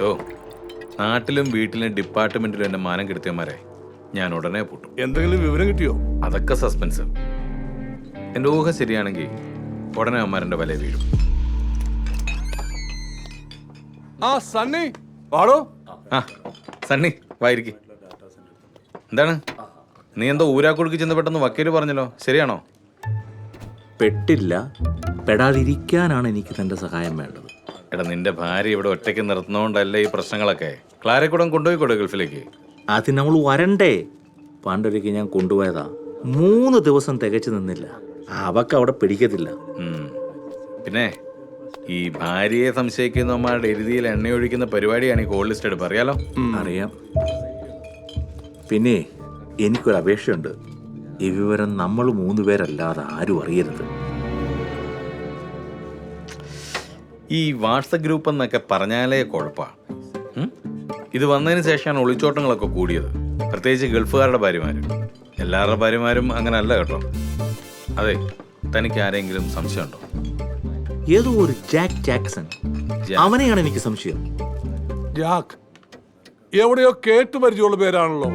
ഓ നാട്ടിലും വീട്ടിലും ഡിപ്പാർട്ട്മെന്റിലും എന്റെ മാനം കെടുത്തിയമാരെ ഞാൻ ഉടനെ പൂട്ടും. എന്തെങ്കിലും വിവരം കിട്ടിയോ? അതൊക്കെ സസ്പെൻസ്. എന്റെ ഊഹ ശരിയാണെങ്കിൽ ഉടനെ അമ്മാരന്റെ വല വീഴും. ആ സണ്ണി വാടോ. ആ സണ്ണി വായിരിക്ക്. എന്താണ് നീ എന്തോ ഊരാക്കുടുക്കി ചെന്ന് പെട്ടെന്ന് വക്കീല് പറഞ്ഞല്ലോ, ശരിയാണോ? പെട്ടില്ല, പെടാതിരിക്കാനാണ് എനിക്ക് തന്റെ സഹായം വേണ്ടത്. എടാ നിന്റെ ഭാര്യ ഇവിടെ ഒറ്റയ്ക്ക് നിർത്തുന്നോണ്ടല്ലേ ഈ പ്രശ്നങ്ങളൊക്കെ. ക്ലാരക്കൂടെ കൊണ്ടുപോയിക്കോട്ടെ ഗൾഫിലേക്ക്. അത് നമ്മൾ വരണ്ടേ? പണ്ടൊരിക്കൽ ഞാൻ കൊണ്ടുപോയതാ, 3 ദിവസം തികച്ചു നിന്നില്ല. അവക്ക് അവിടെ പിടിക്കത്തില്ല. പിന്നെ ഈ ഭാര്യയെ സംശയിക്കുന്നവന്മാരുടെ എരുതിയിൽ എണ്ണയൊഴിക്കുന്ന പരിപാടിയാണ് ഈ കോൾ ലിസ്റ്റ് എടുപ്പ്, അറിയാലോ? അറിയാം. പിന്നെ എനിക്കൊരു അപേക്ഷയുണ്ട്. ഈ വിവരം നമ്മൾ 3 പേരല്ലാതെ ആരും അറിയരുത്. ഈ വാട്സപ്പ് ഗ്രൂപ്പ് എന്നൊക്കെ പറഞ്ഞാലേ കുഴപ്പമാണ്. ഇത് വന്നതിന് ശേഷമാണ് ഒളിച്ചോട്ടങ്ങളൊക്കെ കൂടിയത്, പ്രത്യേകിച്ച് ഗൾഫുകാരുടെ ഭാര്യമാരും. എല്ലാവരുടെ ഭാര്യമാരും അങ്ങനെ അല്ല കേട്ടോ. അതെ, തനിക്ക് ആരെങ്കിലും സംശയമുണ്ടോ? ഏതോ ഒരു ജാക്സൺ, അവനെയാണ് എനിക്ക് സംശയം. ജാക്ക് എവിടെയോ കേട്ടു പരിചയമുള്ള പേരാണല്ലോ.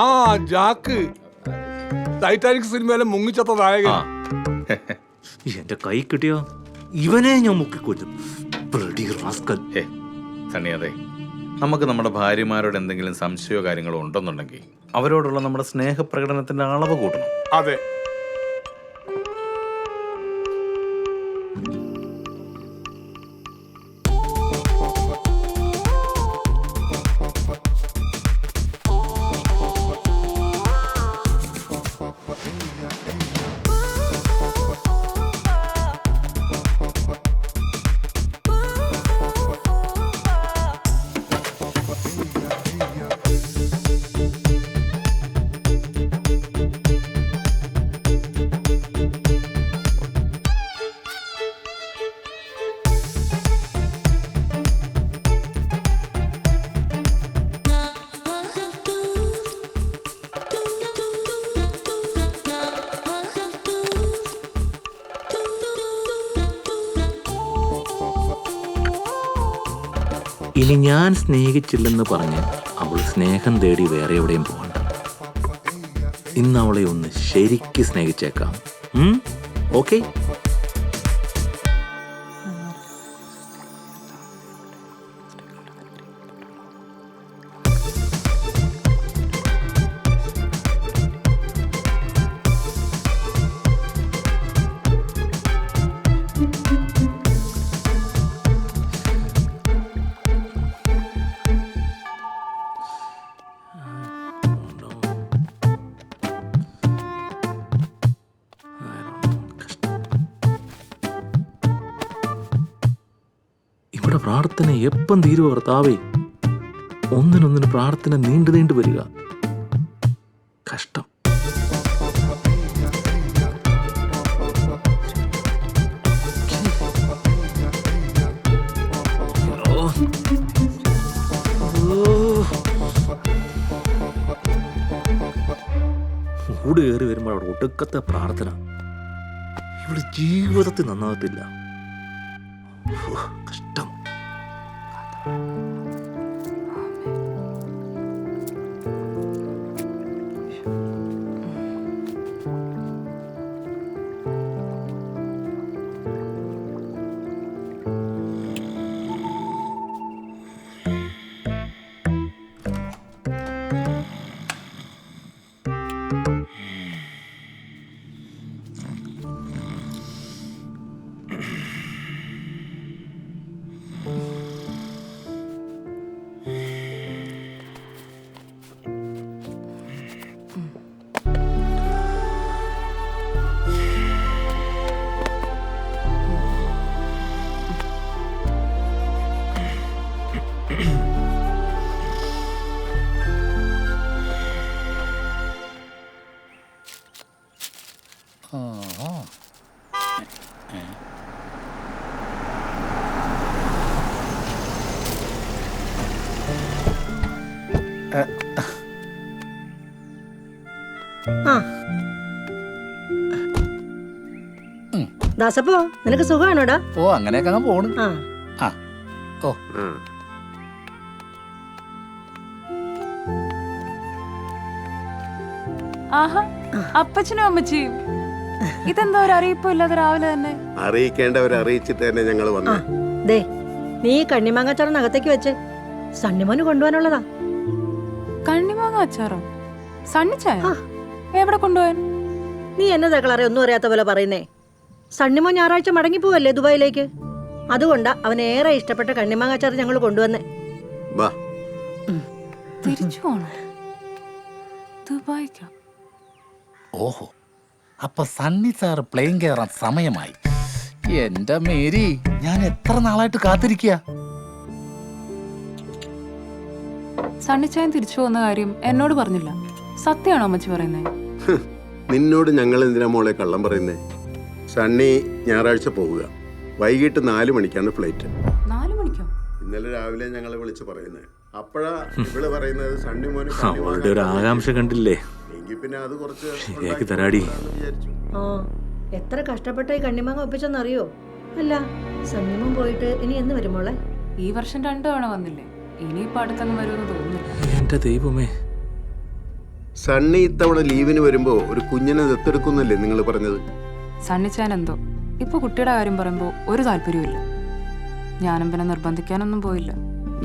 ആ ജാക്ക്, ടൈറ്റാനിക് സിനിമയിലെ മുങ്ങിച്ചത്ത നായകൻ. എന്റെ കൈ കിട്ടിയോ ഇവനെ ഞാൻ മുക്കിക്കൊല്ലും. സണ്ണി, അതെ, നമുക്ക് നമ്മുടെ ഭാര്യമാരോട് എന്തെങ്കിലും സംശയമോ കാര്യങ്ങളോ ഉണ്ടെന്നുണ്ടെങ്കിൽ അവരോടുള്ള നമ്മുടെ സ്നേഹപ്രകടനത്തിന്റെ അളവ് കൂട്ടണം. അതെ, ഇനി ഞാൻ സ്നേഹിച്ചില്ലെന്ന് പറഞ്ഞ് അവൾ സ്നേഹം തേടി വേറെ എവിടെയും പോകണ്ട. ഇന്ന് അവളെ ഒന്ന് ശരിക്ക് സ്നേഹിച്ചേക്കാം. ഓക്കെ? ഇവിടെ പ്രാർത്ഥന എപ്പം തീരുവോ കർത്താവേ? ഒന്നിനൊന്നിന് പ്രാർത്ഥന നീണ്ടു വരിക. കഷ്ടം. കൂട് കയറി വരുമ്പോൾ അവിടെ ഒടുക്കത്തെ പ്രാർത്ഥന. ഇവിടെ ജീവിതത്തിൽ നന്നാകത്തില്ല. കഷ്ടം. ദാസപ്പോ നിനക്ക് സുഖമാണോടാ? ഓ അങ്ങനെയൊക്കെ അങ്ങ് പോണു. ആ ആ ഓ ആഹാ, അപ്പച്ചനും അമ്മച്ചിയും ഇതെന്താ ഒരു അറിയിപ്പോ ഇല്ലാതെ രാവിലെ തന്നെ? അറിയിക്കേണ്ടവരെ അറിയിച്ചിട്ട് തന്നെ ഞങ്ങൾ വന്നു. ദേ നീ കണ്ണിമാങ്ങാച്ചാറിനകത്തേക്ക് വെച്ച് സണ്ണിമോന് കൊണ്ടുപോകാനുള്ളതാ. കണ്ണിമാങ്ങ അച്ചാറോ? സണ്ണിച്ചായ എവിടെ കൊണ്ടുപോയാൻ? നീ എന്നെ തക്കളറെ ഒന്നും അറിയാത്ത പോലെ പറയുന്നേ. സണ്ണിമോൻ ഞായറാഴ്ച മടങ്ങി പോവല്ലേ ദുബായിലേക്ക്. അതുകൊണ്ടാ അവൻ ഏറെ ഇഷ്ടപ്പെട്ട കണ്ണിമാങ്ങാച്ചാർ ഞങ്ങൾ കൊണ്ടുവന്നേ. വാ. തിരിച്ചു പോണോ? ദുബായിക്കോ? ഓഹോ, അപ്പൊ സണ്ണി സാറ് പ്ലെയിൻ കയറാൻ സമയമായി. എന്റെ മേരി, ഞാൻ എത്ര നാളായിട്ട് കാത്തിരിക്കുക. സണ്ണിച്ചായൻ തിരിച്ചു പോകുന്ന കാര്യം എന്നോട് പറഞ്ഞില്ല. സത്യമാണോ അമ്മച്ചി പറയുന്നേ? നിന്നോട് ഞങ്ങൾ എന്തിനാ മോളെ കള്ളം പറയുന്നേ? സണ്ണി ഞായറാഴ്ച പോവുക. വൈകിട്ട് 4 മണിക്കാണ് ഫ്ലൈറ്റ്. 4 മണിക്കോ? ഇന്നലെ രാവിലെ ഞങ്ങളെ വിളിച്ച് പറയുന്നത്. അപ്പോഴാ ഇവള് പറയുന്നത് സണ്ണി മോന് അവളുടെ ഒരു ആകാംക്ഷ കണ്ടില്ലേ? എങ്കിൽ പിന്നെ അത് കുറച്ച് ശരിയാക്കി തരാടി. വിചാരിച്ചു. ആ എത്ര കഷ്ടപ്പെട്ട ഈ കണ്ണിമാങ്ങ ഒപ്പിച്ചെന്നറിയോ? അല്ല സണ്ണിമോൻ പോയിട്ട് ഇനി എന്ന് വരും മോളെ? ഈ വർഷം 2 തവണ വന്നില്ലേ? ഇനിയിപ്പോ അടുത്തങ്ങ് വരുമെന്ന് തോന്നുന്നില്ല. എന്റെ ദൈവമേ, സണ്ണി ഇത്തവണ ലീവിന് വരുമ്പോ ഒരു കുഞ്ഞിനെ ദത്തെടുക്കുന്നല്ലേ നിങ്ങൾ പറഞ്ഞത്? സണ്ണിച്ചാൻ എന്തോ ഇപ്പൊ കുട്ടിയുടെ കാര്യം പറയുമ്പോ ഒരു താല്പര്യമില്ല. ഞാനും പിന്നെ നിർബന്ധിക്കാനൊന്നും പോയില്ല.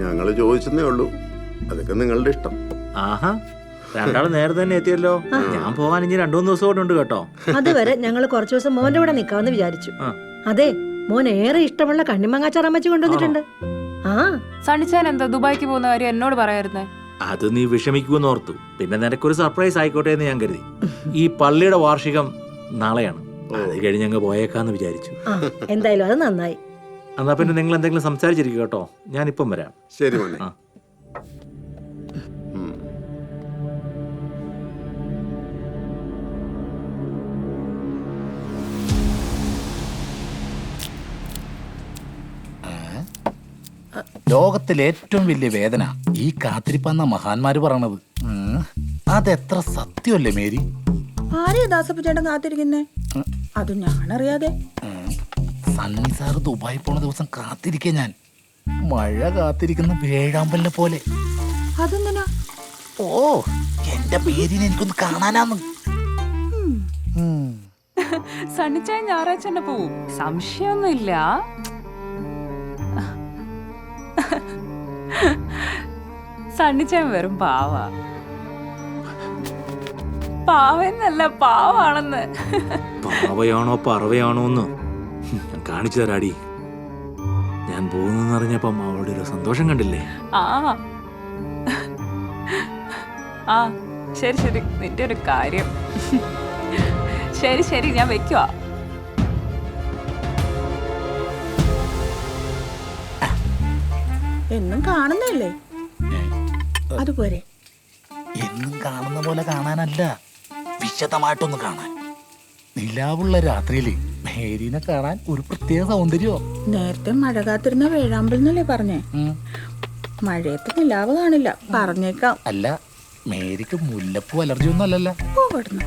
ഞങ്ങൾ ചോദിച്ചെന്നേ ഉള്ളൂ. അതൊക്കെ നിങ്ങളുടെ ഇഷ്ടം. ആഹാ, രണ്ടാള് നേരെ തന്നെ എത്തിയല്ലോ. ഞാൻ പോകാൻ ഇനി 2-3 ദിവസം കൂടെ ഉണ്ട് കേട്ടോ. അതുവരെ ഞങ്ങൾ കുറച്ചു ദിവസം മോന്റെ കൂടെ നിക്കാമെന്ന് വിചാരിച്ചു. ആ. അതെ, മോൻ ഏറെ ഇഷ്ടമുള്ള കണ്ണിമാങ്ങാച്ചാർ അമ്മച്ചി കൊണ്ടുവന്നിട്ടുണ്ട്. ആ സണ്ണിച്ചാൻ എന്താ ദുബായിക്ക് പോകുന്ന കാര്യം എന്നോട് പറയായിരുന്നേ? അത് നീ വിഷമിക്കുമെന്ന് ഓർത്തു. പിന്നെ നിനക്കൊരു സർപ്രൈസ് ആയിക്കോട്ടെ എന്ന് ഞാൻ കരുതി. ഈ പള്ളിയുടെ വാർഷികം നാളെയാണ്. അത് കഴിഞ്ഞ് അങ്ങ് പോയേക്കാന്ന് വിചാരിച്ചു. ആ എന്തായാലും അത് നന്നായി. എന്നാ പിന്നെ നിങ്ങൾ എന്തെങ്കിലും സംസാരിച്ചിരിക്കും കേട്ടോ. ഞാനിപ്പം വരാം. ശരി മോനെ. ആ. ലോകത്തിലെ ഏറ്റവും വലിയ വേദന ഈ കാത്തിരിപ്പെന്ന മഹാന്മാര് പറയണത്. അതെത്ര സത്യമല്ലേ മേരി? ആരെയാ ദാസപ്പച്ചേട്ടൻ കാത്തിരിക്കുന്നേ? അത് ഞാനറിയാതെ. സണ്ണി സാറ് ദുബായി പോണ ദിവസം കാത്തിരിക്കേ ഞാൻ. മഴ കാത്തിരിക്കുന്ന വേഴാമ്പലിനെ പോലെ. അതെന്തിനാ? ഓ, എന്റെ പേരിനെ എനിക്കൊന്ന് കാണാനാന്ന്. സണ്ണിച്ചായൻ ഞായറാഴ്ച തന്നെ പോവും, സംശയമൊന്നുമില്ല. സണ്ണിച്ചായൻ വെറും പാവാ. പാവെന്നല്ല, പാവാണെന്ന്. പാവയാണോ പറവയാണോ എന്ന് ഞാൻ കാണിച്ചു തരാടി. ഞാൻ പോകുന്നെന്ന് അറിഞ്ഞപ്പം അവളുടെ ഒരു സന്തോഷം കണ്ടില്ലേ? ആ ആ ശരി ശരി, നിന്റെ ഒരു കാര്യം. ശരി ശരി, ഞാൻ വെക്കുവാ. എന്നും കാണുന്നല്ലേ? അതുപോലെ എന്നും കാണുന്ന പോലെ കാണാനല്ല, വിശദമായിട്ടൊന്ന് കാണാൻ. നിലാവുള്ള രാത്രിയില് മേരിനെ കാണാൻ ഒരു പ്രത്യേക സൗന്ദര്യോ. നേരത്തെ മഴ കാത്തിരുന്ന വേഴാമ്പൽ എന്നല്ലേ പറഞ്ഞേ? മഴയത്ത് നിലാവ് കാണില്ല, പറഞ്ഞേക്കാം. അല്ല, മേരിക്ക് മുല്ലപ്പൂ അലർജി ഒന്നും അല്ലല്ലോ. പോവിടുന്നു.